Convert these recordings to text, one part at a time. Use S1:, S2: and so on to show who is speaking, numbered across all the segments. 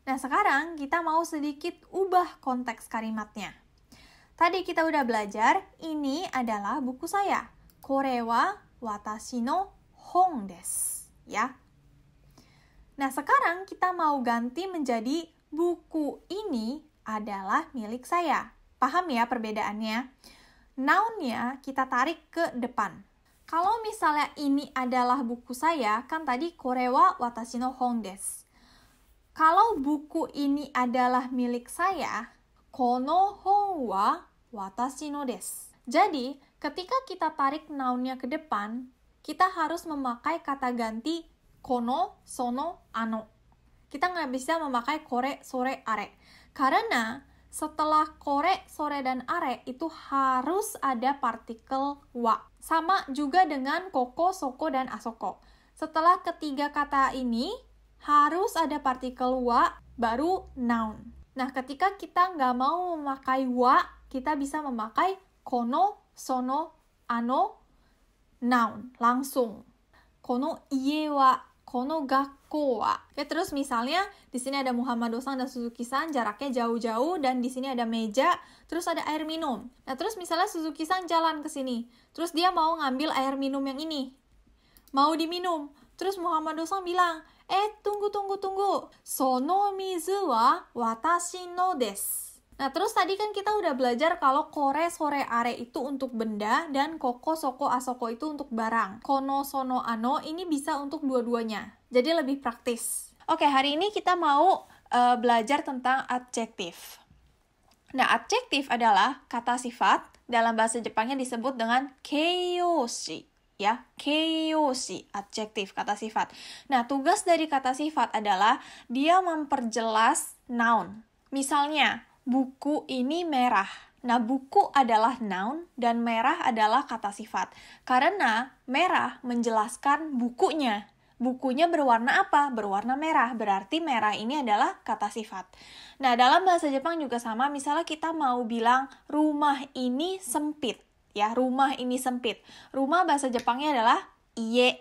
S1: Nah, sekarang kita mau sedikit ubah konteks kalimatnya. Tadi kita udah belajar, ini adalah buku saya. Kore wa watashi no hong desu. Ya. Nah, sekarang kita mau ganti menjadi buku ini adalah milik saya. Paham ya perbedaannya? Noun-nya kita tarik ke depan. Kalau misalnya ini adalah buku saya, kan tadi kore wa watashi no hong desu. Kalau buku ini adalah milik saya, kono hong wa watashi no desu. Jadi, ketika kita tarik noun-nya ke depan, kita harus memakai kata ganti kono, sono, ano. Kita nggak bisa memakai kore, sore, are. Karena setelah kore, sore, dan are itu harus ada partikel wa. Sama juga dengan koko, soko, dan asoko. Setelah ketiga kata ini, harus ada partikel wa, baru noun. Nah, ketika kita nggak mau memakai wa, kita bisa memakai kono, sono, ano, noun, langsung. Kono ie wa, kono gakko wa. Oke, terus misalnya di sini ada Muhammad-san dan Suzuki-san, jaraknya jauh-jauh, dan di sini ada meja, terus ada air minum. Nah, terus misalnya Suzuki-san jalan ke sini, terus dia mau ngambil air minum yang ini. Mau diminum. Terus Muhammad-san bilang, tunggu. Sono mizu wa watashi no desu. Nah, terus tadi kan kita udah belajar kalau kore, sore, are itu untuk benda, dan koko, soko, asoko itu untuk barang. Kono, sono, ano ini bisa untuk dua-duanya. Jadi lebih praktis. Oke, hari ini kita mau belajar tentang adjektif. Nah, adjektif adalah kata sifat. Dalam bahasa Jepangnya disebut dengan keiyoshi. Ya, keiyoshi, adjektif, kata sifat. Nah, tugas dari kata sifat adalah dia memperjelas noun. Misalnya, buku ini merah. Nah, buku adalah noun dan merah adalah kata sifat. Karena merah menjelaskan bukunya. Bukunya berwarna apa? Berwarna merah. Berarti merah ini adalah kata sifat. Nah, dalam bahasa Jepang juga sama. Misalnya kita mau bilang rumah ini sempit. Ya, rumah ini sempit. Rumah bahasa Jepangnya adalah ie.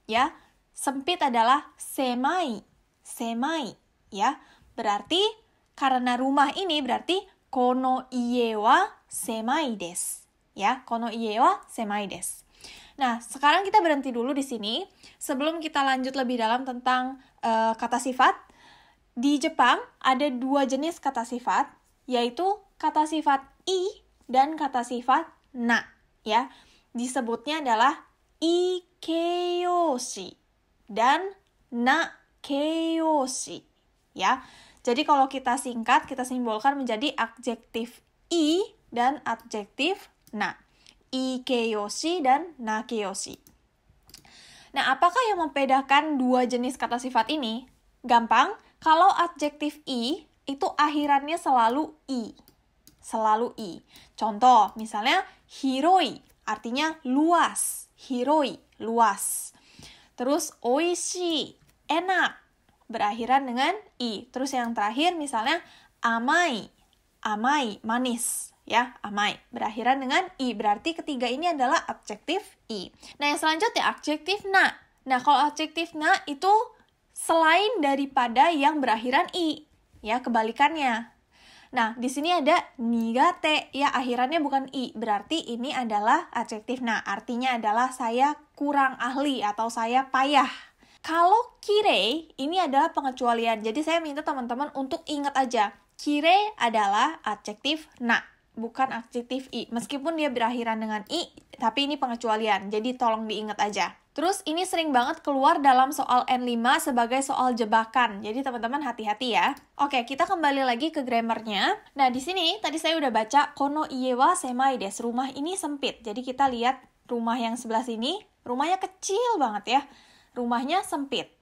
S1: Ya, sempit adalah semai. Semai. Ya, berarti karena rumah ini berarti kono ie wa semai desu. Ya, kono ie wa semai desu. Nah, sekarang kita berhenti dulu di sini. Sebelum kita lanjut lebih dalam tentang kata sifat, di Jepang ada dua jenis kata sifat, yaitu kata sifat i dan kata sifat na. Ya, disebutnya adalah ikeyoshi dan nakeyoshi. Ya. Jadi kalau kita singkat, kita simbolkan menjadi adjektif i dan adjektif na. Ikeyoshi dan nakeyoshi. Nah, apakah yang membedakan dua jenis kata sifat ini? Gampang, kalau adjektif i, itu akhirannya selalu i. Selalu i. Contoh, misalnya hiroi, artinya luas. Hiroi, luas. Terus oishii, enak. Berakhiran dengan i. Terus yang terakhir misalnya amai. Amai, manis. Ya, amai. Berakhiran dengan i. Berarti ketiga ini adalah adjektif i. Nah, yang selanjutnya adjektif na. Nah, kalau adjektif na itu selain daripada yang berakhiran i. Ya, kebalikannya. Nah, di sini ada nigate. Ya, akhirannya bukan i. Berarti ini adalah adjektif na. Artinya adalah saya kurang ahli atau saya payah. Kalau kirei, ini adalah pengecualian. Jadi saya minta teman-teman untuk ingat aja. Kirei adalah adjektif na, bukan adjektif i. Meskipun dia berakhiran dengan i, tapi ini pengecualian. Jadi tolong diingat aja. Terus ini sering banget keluar dalam soal N5 sebagai soal jebakan. Jadi teman-teman hati-hati ya. Oke, kita kembali lagi ke grammarnya. Nah, di sini tadi saya udah baca kono ie wa semai desu. Rumah ini sempit. Jadi kita lihat rumah yang sebelah sini, rumahnya kecil banget ya. Rumahnya sempit.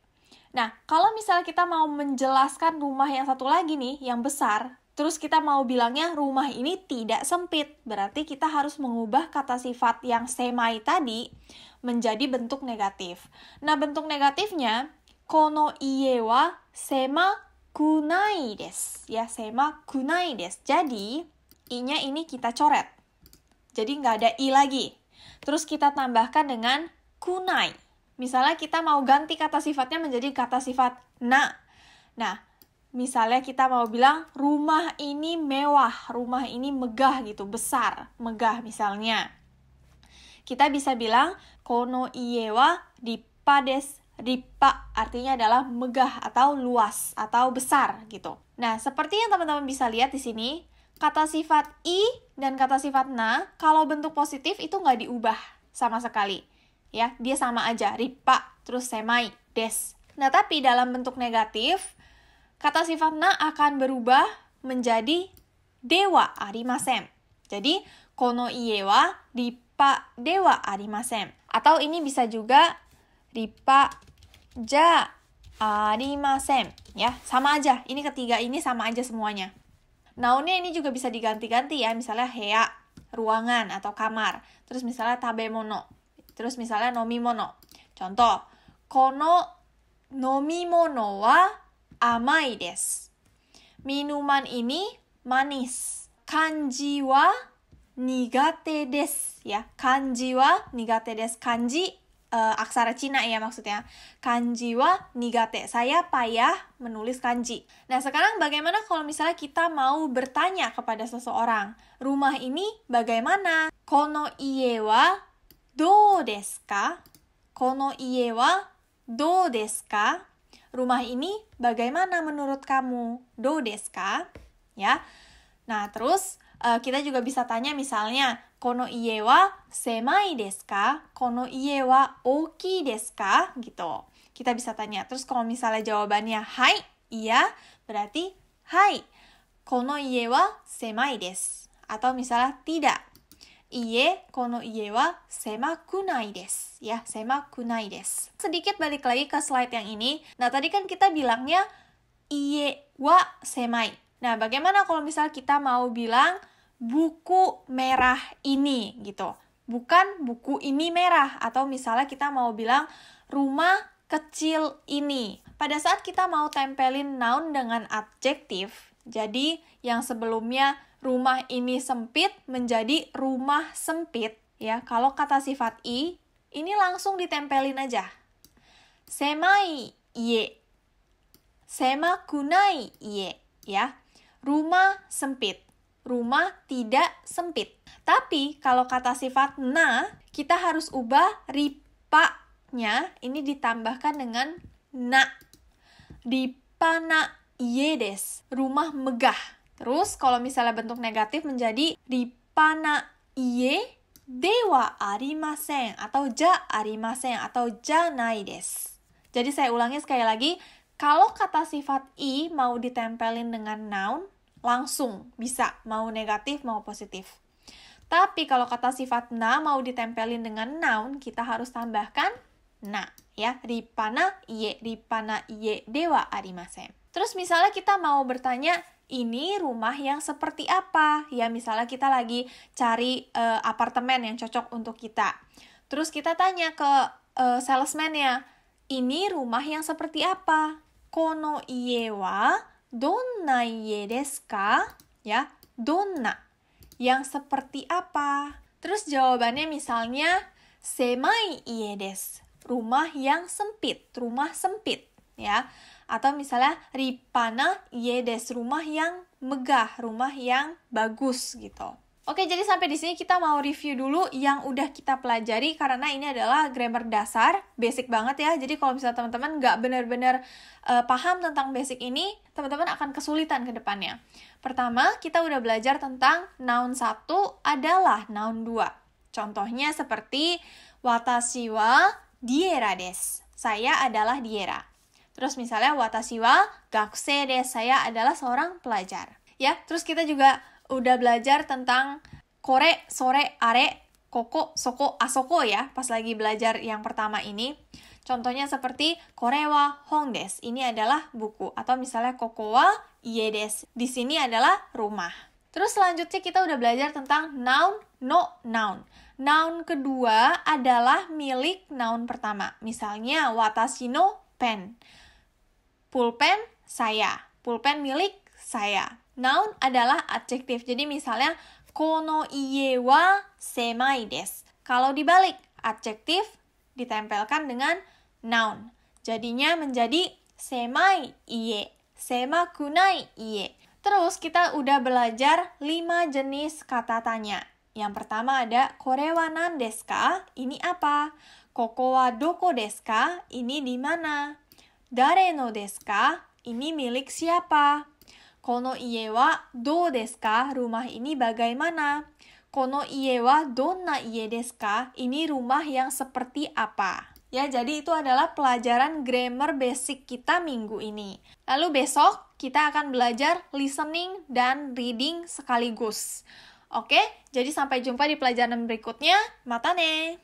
S1: Nah, kalau misalnya kita mau menjelaskan rumah yang satu lagi nih, yang besar, terus kita mau bilangnya rumah ini tidak sempit, berarti kita harus mengubah kata sifat yang semai tadi menjadi bentuk negatif. Nah, bentuk negatifnya, kono ie wa sema kunai desu. Ya, sema kunai desu. Jadi, i-nya ini kita coret. Jadi, nggak ada i lagi. Terus kita tambahkan dengan kunai. Misalnya kita mau ganti kata sifatnya menjadi kata sifat na. Nah, misalnya kita mau bilang rumah ini mewah, rumah ini megah gitu, besar, megah misalnya. Kita bisa bilang kono ie wa rippa desu. Rippa artinya adalah megah atau luas atau besar gitu. Nah, seperti yang teman-teman bisa lihat di sini, kata sifat i dan kata sifat na kalau bentuk positif itu nggak diubah sama sekali. Ya, dia sama aja, rippa terus semai des. Nah, tapi dalam bentuk negatif kata sifat na akan berubah menjadi dewa arimasen. Jadi, kono ie wa rippa dewa arimasen. Atau ini bisa juga rippa ja arimasen. Ya, sama aja. Ini ketiga ini sama aja semuanya. Nounnya ini juga bisa diganti-ganti ya. Misalnya hea, ruangan atau kamar. Terus misalnya tabemono. Terus misalnya nomimono. Contoh, kono nomimono wa amai desu. Minuman ini manis. Kanji wa nigate desu. Ya, kanji wa nigate desu. Kanji aksara Cina ya maksudnya. Kanji wa nigate. Saya payah menulis kanji. Nah, sekarang bagaimana kalau misalnya kita mau bertanya kepada seseorang, rumah ini bagaimana? Kono ie wa dou desu ka? Kono ie wa dou desu ka? Rumah ini bagaimana menurut kamu? Dou desu ka? Ya. Nah, terus kita juga bisa tanya misalnya, kono ie wa semai desu ka? Kono ie wa ookii desu ka? Gitu. Kita bisa tanya. Terus kalau misalnya jawabannya hai, iya, berarti hai. Kono ie wa semai desu. Atau misalnya tidak. Iye, kono iye wa semaku nai desu. Ya, semaku nai desu. Sedikit balik lagi ke slide yang ini. Nah, tadi kan kita bilangnya iye wa semai. Nah, bagaimana kalau misal kita mau bilang buku merah ini gitu. Bukan buku ini merah. Atau misalnya kita mau bilang rumah kecil ini. Pada saat kita mau tempelin noun dengan adjektif, jadi yang sebelumnya rumah ini sempit menjadi rumah sempit. Ya, kalau kata sifat i, ini langsung ditempelin aja. Semai ie. Semakunai ie. Ya, rumah sempit. Rumah tidak sempit. Tapi kalau kata sifat na, kita harus ubah rippa-nya ini ditambahkan dengan na. Rippa na ie desu. Rumah megah. Terus kalau misalnya bentuk negatif menjadi rippa na ie dewa arimasen atau ja arimasen atau ja nai desu. Jadi saya ulangi sekali lagi, kalau kata sifat i mau ditempelin dengan noun, langsung bisa, mau negatif mau positif. Tapi kalau kata sifat na mau ditempelin dengan noun, kita harus tambahkan na, ya. Rippa na ie dewa arimasen. Terus misalnya kita mau bertanya, ini rumah yang seperti apa? Ya, misalnya kita lagi cari apartemen yang cocok untuk kita. Terus kita tanya ke salesman-nya, ini rumah yang seperti apa? Kono ie wa donna ie desu ka? Ya, donna. Yang seperti apa? Terus jawabannya misalnya, semai ie desu. Rumah yang sempit, rumah sempit. Ya, atau misalnya rippa na ie desu, rumah yang megah, rumah yang bagus gitu. Oke, jadi sampai di sini kita mau review dulu yang udah kita pelajari karena ini adalah grammar dasar, basic banget ya. Jadi kalau misalnya teman-teman nggak benar-benar paham tentang basic ini, teman-teman akan kesulitan ke depannya. Pertama, kita udah belajar tentang noun 1 adalah noun 2. Contohnya seperti watashi wa diera desu. Saya adalah diera. Terus misalnya watashi wa gakusei desu, saya adalah seorang pelajar. Ya, terus kita juga udah belajar tentang kore, sore, are, koko, soko, asoko ya, pas lagi belajar yang pertama ini. Contohnya seperti kore wa hong desu, ini adalah buku. Atau misalnya koko wa ie desu, di sini adalah rumah. Terus selanjutnya kita udah belajar tentang noun, no noun. Noun kedua adalah milik noun pertama. Misalnya watashi no pen. Pulpen saya. Pulpen milik saya. Noun adalah adjektif. Jadi misalnya kono ie wa semai desu. Kalau dibalik, adjektif ditempelkan dengan noun. Jadinya menjadi semai ie. semakunai ie. Terus kita udah belajar 5 jenis kata tanya. Yang pertama ada kore wa nan desu ka? Ini apa? Koko wa doko desu ka? Ini di mana? Dare no desu ka? Ini milik siapa? Kono ie wa dou desu ka? Rumah ini bagaimana? Kono ie wa donna ie desu ka? Ini rumah yang seperti apa? Ya, jadi itu adalah pelajaran grammar basic kita minggu ini. Lalu besok kita akan belajar listening dan reading sekaligus. Oke, jadi sampai jumpa di pelajaran berikutnya. Mata ne!